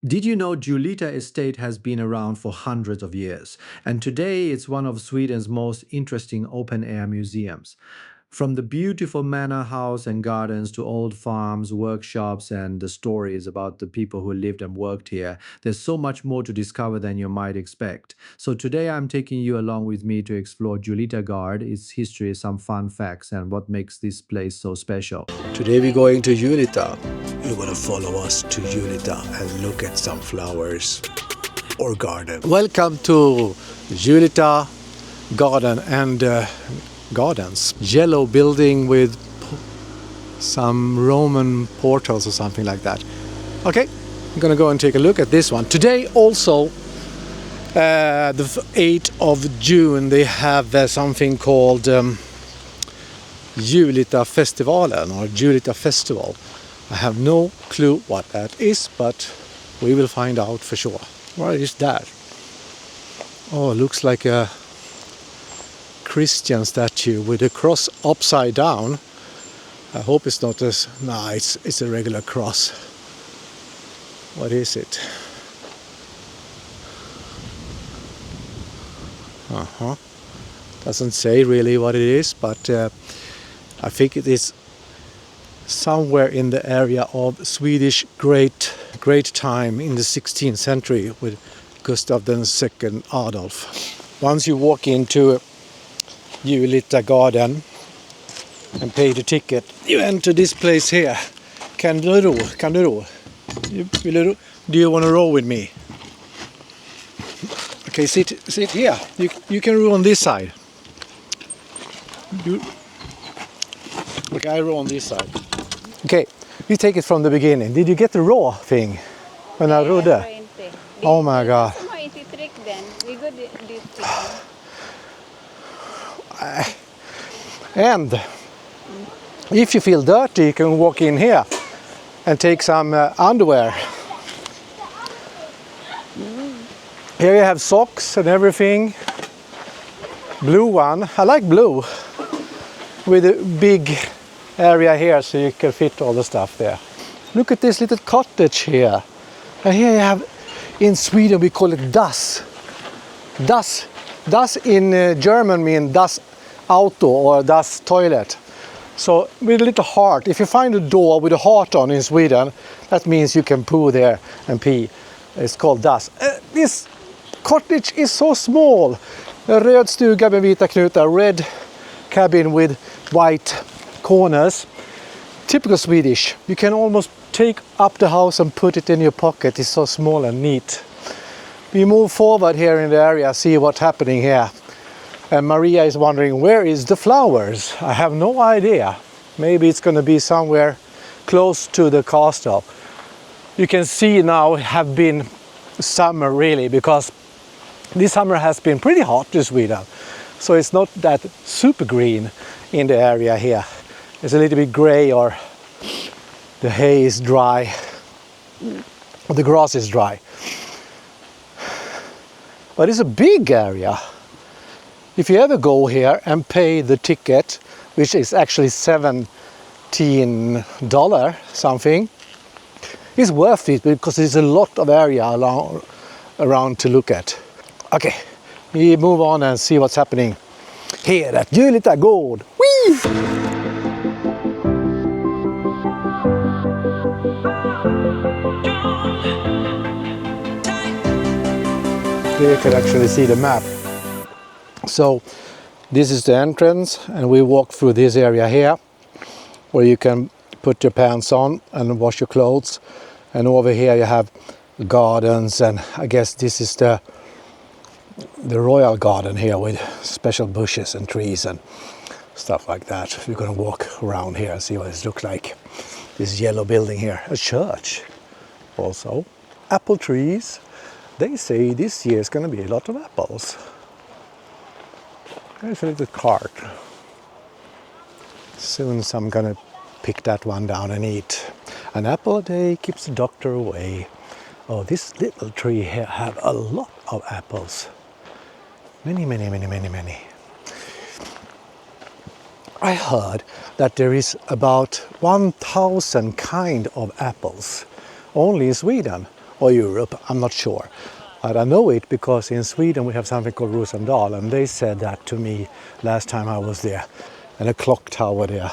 Did you know Julita estate has been around for hundreds of years, and today it's one of Sweden's most interesting open-air museums. From the beautiful manor house and gardens to old farms, workshops, and the stories about the people who lived and worked here, there's so much more to discover than you might expect. So today I'm taking you along with me to explore Julita Garden, its history, some fun facts, and what makes this place so special. Today we're going to Julita. You want to follow us to Julita and look at some flowers or garden. Welcome to Julita Garden and Gardens. Yellow building with some Roman portals or something like that. Okay, I'm gonna go and take a look at this one. Today also, the 8th of June, they have something called Julita Festivalen or Julita Festival. I have no clue what that is, but we will find out for sure. What is that? Oh, it looks like a Christian statue with a cross upside down. I hope it's not as... Nah, it's a regular cross. What is it? Doesn't say really what it is, but I think it is somewhere in the area of Swedish great time in the 16th century with Gustav II Adolf. Once you walk into Julita Garden and pay the ticket, you enter this place here. Kan du ro? Do you want to row with me? Okay, sit here. You can row on this side. Okay, I row on this side. Okay, you take it from the beginning. Did you get the raw thing when I rode there? Oh my God. And if you feel dirty, you can walk in here and take some underwear. Here you have socks and everything. Blue one. I like blue. With a big area here so you can fit all the stuff there. Look at this little cottage here. And here you have, in Sweden we call it das. Das. Das in German means das Auto or das toilet. So with a little heart, if you find a door with a heart on in Sweden, that means you can poo there and pee. It's called das. This cottage is so small. A röd stuga med vita knutar, red cabin with white corners. Typical Swedish. You can almost take up the house and put it in your pocket. It's so small and neat. We move forward here in the area, see what's happening here. And Maria is wondering, where is the flowers? I have no idea. Maybe it's going to be somewhere close to the castle. You can see now it have been summer really, because this summer has been pretty hot in Sweden. So it's not that super green in the area here. It's a little bit gray, or the hay is dry, or the grass is dry. But it's a big area. If you ever go here and pay the ticket, which is actually $17 something, it's worth it because there's a lot of area around to look at. Okay, we move on and see what's happening here at Julita Garden. Whee! Here you can actually see the map. So this is the entrance, and we walk through this area here where you can put your pants on and wash your clothes, and over here you have gardens, and I guess this is the royal garden here with special bushes and trees and stuff like that. We're going to walk around here and see what it looks like. This yellow building here, a church also, apple trees. They say this year is going to be a lot of apples. There's a little cart. Soon I'm gonna pick that one down and eat. An apple a day keeps the doctor away. Oh, this little tree here have a lot of apples. Many. I heard that there is about 1,000 kind of apples only in Sweden. or Europe, I'm not sure. But I know it because in Sweden we have something called Rosendal, and they said that to me last time I was there, and a clock tower there.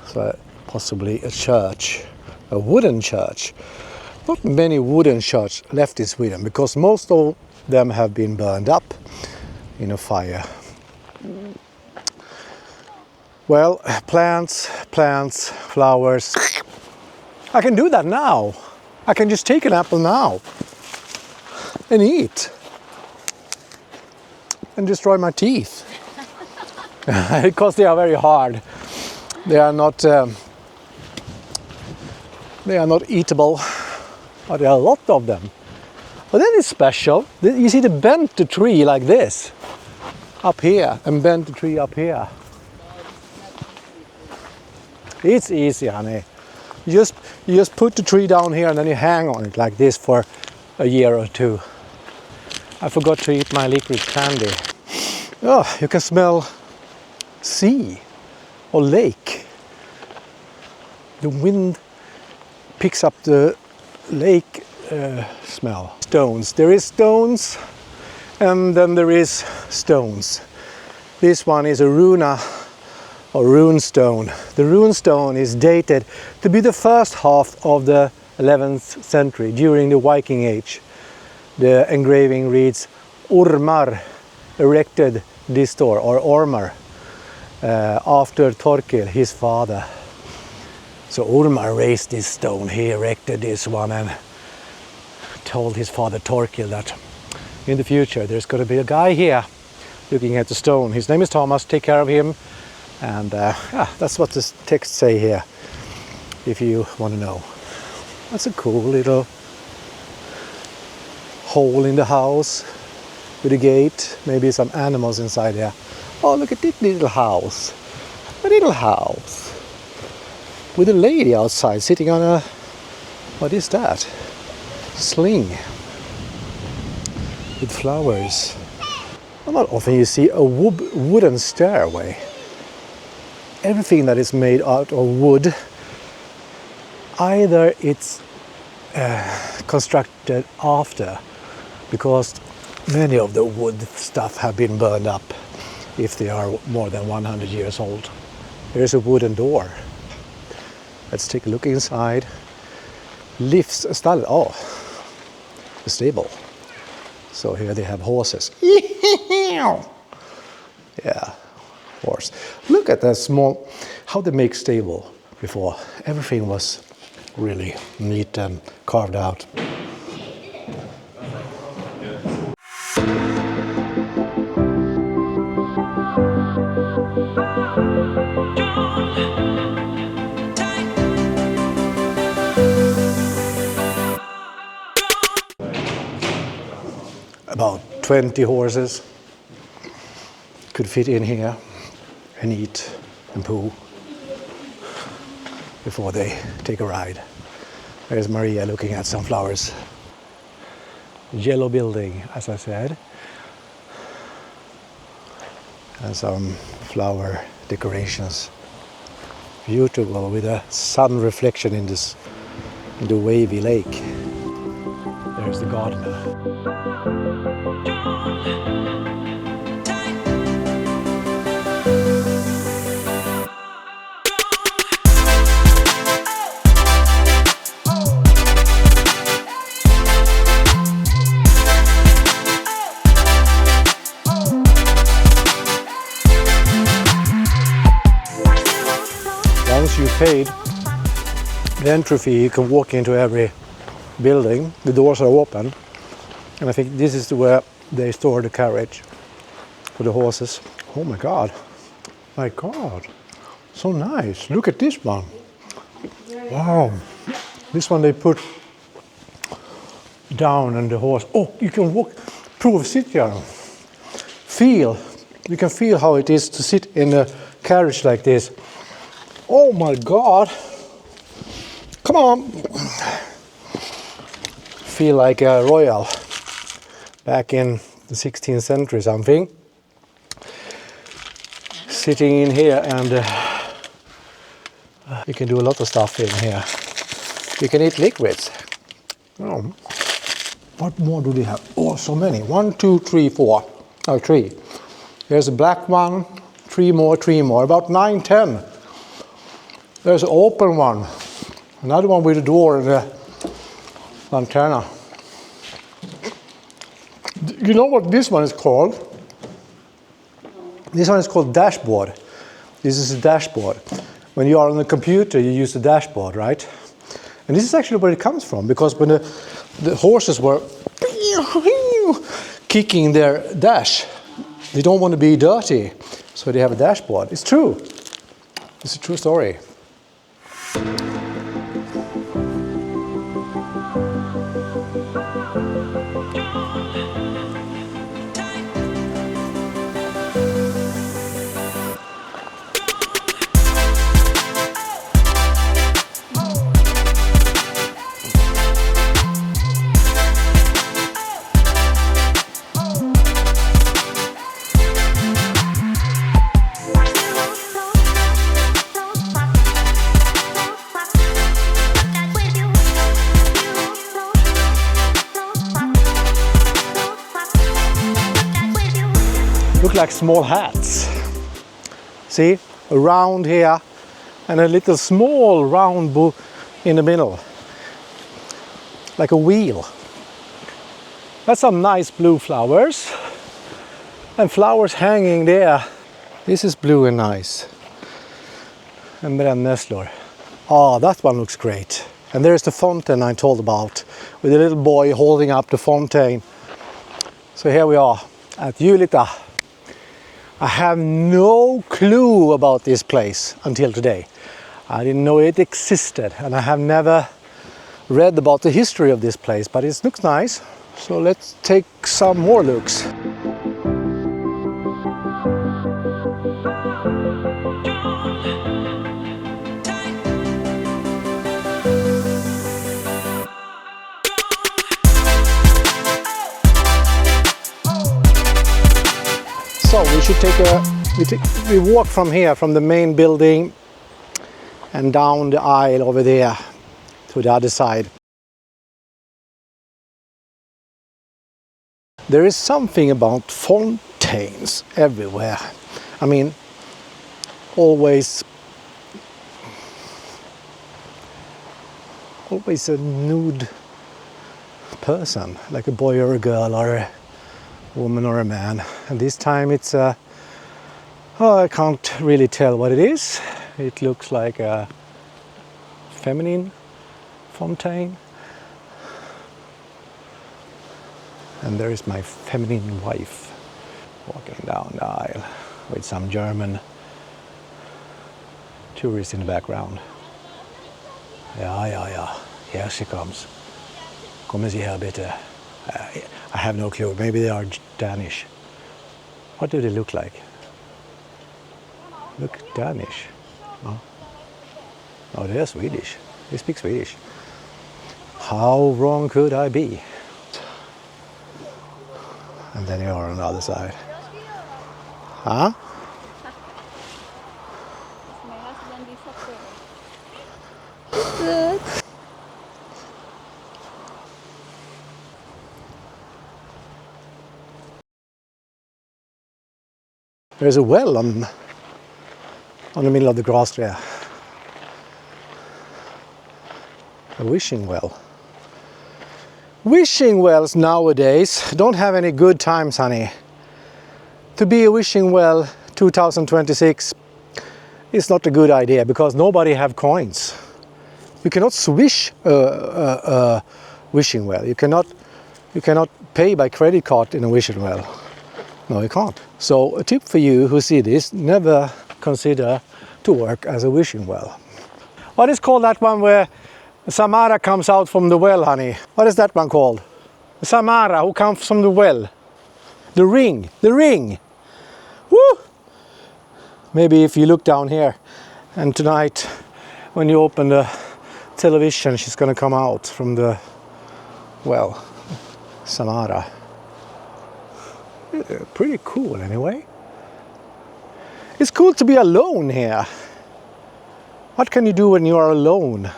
So possibly a church, a wooden church. Not many wooden churches left in Sweden because most of them have been burned up in a fire. Well, plants, flowers. I can do that now. I can just take an apple now and eat and destroy my teeth because they are very hard. They are not eatable, but there are a lot of them. But that is special. You see, they bent the tree like this up here and bent the tree up here. It's easy, honey. You just put the tree down here and then you hang on it like this for a year or two. I forgot to eat my liquid candy. Oh, you can smell sea or lake. The wind picks up the lake smell. Stones. There is stones and then there is stones. This one is a runa or rune stone. The rune stone is dated to be the first half of the 11th century during the Viking Age. The engraving reads Ormar erected this door, or Ormar, after Torkil, his father. So Ormar raised this stone, he erected this one and told his father Torkil that in the future there's going to be a guy here looking at the stone. His name is Thomas, take care of him. And that's what the text say here, if you want to know. That's a cool little hole in the house with a gate, maybe some animals inside there. Oh, look at this little house. A little house with a lady outside sitting on a, what is that? Sling with flowers. Not often you see a wooden stairway. Everything that is made out of wood, either it's constructed after, because many of the wood stuff have been burned up if they are more than 100 years old. There's a wooden door. Let's take a look inside. Lifts stall. Oh, the stable. So here they have horses. Yeah. Horse. Look at that small, how they make stable before. Everything was really neat and carved out. About 20 horses could fit in here and eat and poo before they take a ride. There's Maria looking at some flowers. Yellow building, as I said. And some flower decorations. Beautiful with a sun reflection in the wavy lake. There's the gardener. Once you paid the entry fee, you can walk into every building. The doors are open, and I think this is where they store the carriage for the horses. Oh my God, so nice. Look at this one. Wow, this one they put down and the horse. Oh, you can walk, sit here. You can feel how it is to sit in a carriage like this. Oh my God, come on. Feel like a royal back in the 16th century something. Sitting in here and you can do a lot of stuff in here. You can eat liquids. Oh. What more do they have? Oh, so many. 1, 2, 3, 4. Oh, 3. Here's a black one. 3 more, 3 more. About 9, 10. There's an open one. Another one with a door and a antenna. You know what this one is called? This one is called dashboard. This is a dashboard. When you are on the computer, you use the dashboard, right? And this is actually where it comes from, because when the horses were kicking their dash, they don't want to be dirty, so they have a dashboard. It's true. It's a true story. Look like small hats. See, a round here and a little small round in the middle, like a wheel. That's some nice blue flowers, and flowers hanging there. This is blue and nice. And brännässlor. Oh, that one looks great. And there's the fountain I told about, with a little boy holding up the fountain. So here we are at Julita. I have no clue about this place until today. I didn't know it existed, and I have never read about the history of this place, but it looks nice. So let's take some more looks. So we should we walk from here, from the main building, and down the aisle over there to the other side. There is something about fountains everywhere. I mean, always a nude person, like a boy or a girl or a woman or a man. And this time it's I can't really tell what it is. It looks like a feminine fountain. And there is my feminine wife walking down the aisle with some German tourists in the background. Ja. Here she comes. Kommen Sie her bitte. I have no clue. Maybe they are Danish. What do they look like? Look Danish. Oh, no, they're Swedish. They speak Swedish. How wrong could I be? And then you are on the other side. Huh? My husband is up there. Good. There's a well on the middle of the grass there. A wishing well. Wishing wells nowadays don't have any good times, honey. To be a wishing well 2026 is not a good idea, because nobody have coins. You cannot swish a wishing well. You cannot pay by credit card in a wishing well. No, you can't. So a tip for you who see this: never consider to work as a wishing well. What is called that one where Samara comes out from the well, honey? What is that one called? Samara who comes from the well. The ring. Woo! Maybe if you look down here, and tonight when you open the television, she's gonna come out from the well. Samara. Pretty cool anyway. It's cool to be alone here. What can you do when you are alone?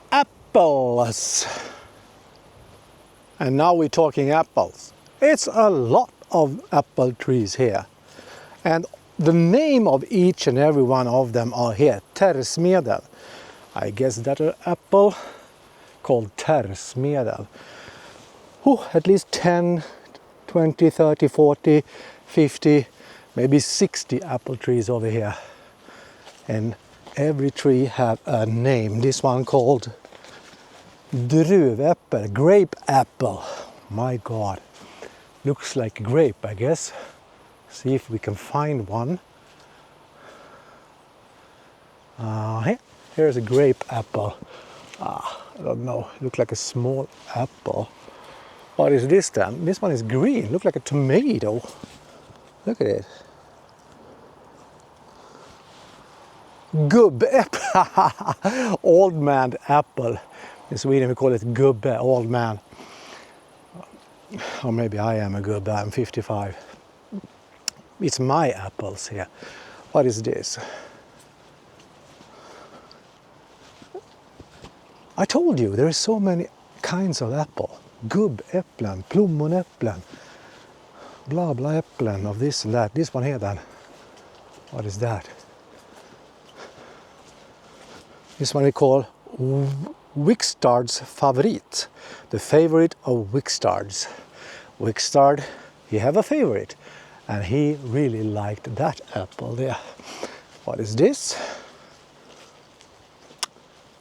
Apples. And now we're talking apples. It's a lot of apple trees here. And the name of each and every one of them are here. Tersmedel. I guess that's an apple called Tersmedel. At least 10, 20, 30, 40, 50, maybe 60 apple trees over here. And every tree have a name. This one called druväppel, grape apple. My God, looks like a grape, I guess. See if we can find one. Here's a grape apple. I don't know, look like a small apple. What is this then? This one is green, look like a tomato. Look at it. Gubbäpple, old man apple. In Sweden we call it gubbe, old man. Or maybe I am a gubbe, I'm 55. It's my apples here. What is this? I told you there are so many kinds of apple. Gubbäpplen, plommonäpplen, blah blah äpplen of this and that. This one here then. What is that? This one we call Wickstard's favorit. The favorite of Wickstard's. Wickstard, he have a favorite. And he really liked that apple there. What is this?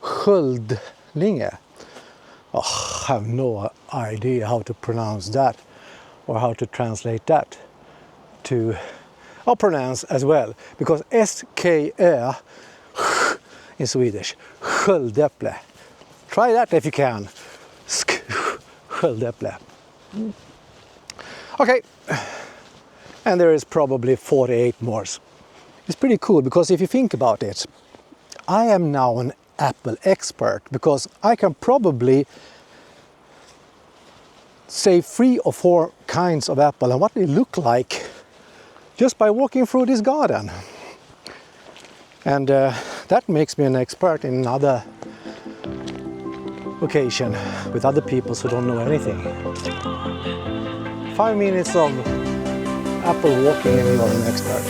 Sköldlinge. Oh, I have no idea how to pronounce that or how to translate that to or pronounce as well, because SKÖ in Swedish, sköldäpple. Try that if you can. Sköldäpple. Okay, and there is probably 48 more. It's pretty cool because if you think about it, I am now an apple expert because I can probably say 3 or 4 kinds of apple and what they look like just by walking through this garden. And that makes me an expert in another occasion with other people who don't know anything. 5 minutes of apple walking and you're an expert.